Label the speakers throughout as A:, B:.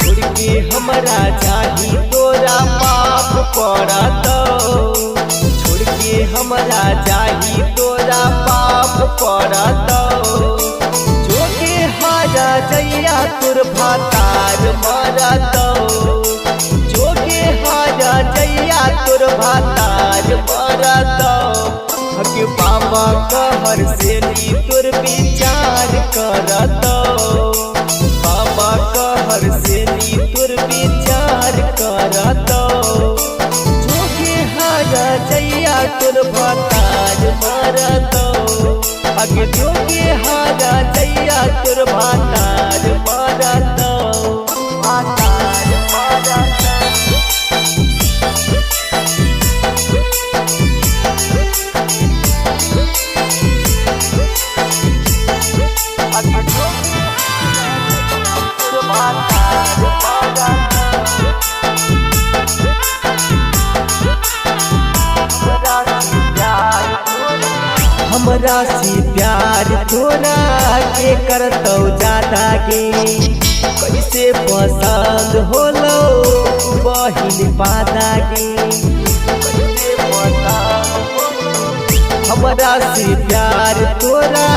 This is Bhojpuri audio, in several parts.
A: छोड़ के हमरा जाही तोरा पाप पड़त, छोड़ के हमरा जाही तोरा पाप पड़त। जोगे हारा जैया तुर भातार मरत, जोगे हारा जैया तुर भातार मरत। हके बाबा कहर से नी तुर विचार करत, बाबा कहर से नी तुर विचार करत। जोगे हारा जैया तुर भातार मरत, अगे जोगे हारा जैया तुर भातार मरत, भातार मरत। हमरा से प्यार तोरा के करतौ ज्यादा गे, कैसे पसंद होलो बहिन पादा गे, कैसे पसंद होलो। हमरा से प्यार तोरा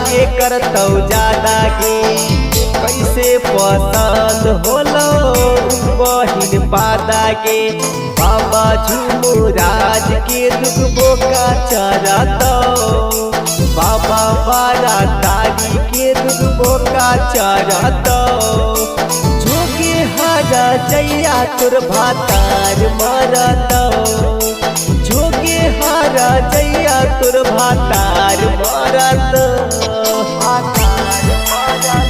A: के करतौ ज्यादा गे, कैसे पसंद होलो बहिन पादा गे। बाबा झुमराज के दुखबो का चरतो, बाबा बारा तारी के दुखबो का चरतो। जोगे हारा जैया तुर भातार मरतो, जोगे हारा जैया तुर भातार मरतो, भातार मरतो।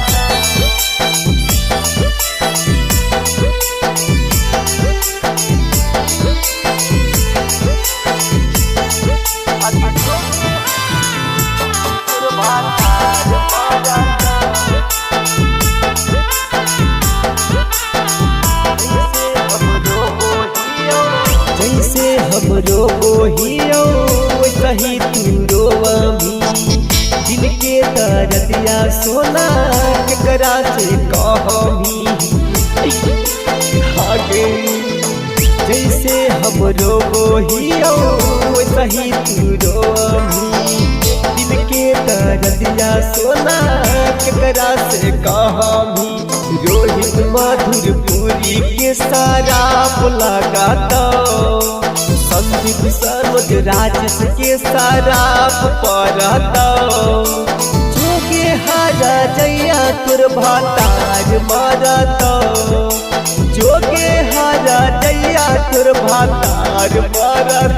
A: जैसे हमरो बोहियो सही तू रोवमी, दिल के दर्दिया सोना केकरा से कहमी। आगे जैसे हमरो बोहियो सही तू रोवमी, दिल के दर्दिया सोना केकरा से कहमी। रोहित मधुरपुरी के शराब लगाता, संदीप सरोज राजेश के शराब पड़ता। जोगे हारा जैया तुर भातार मरत, जोगे हारा जैया तुर भातार मरत।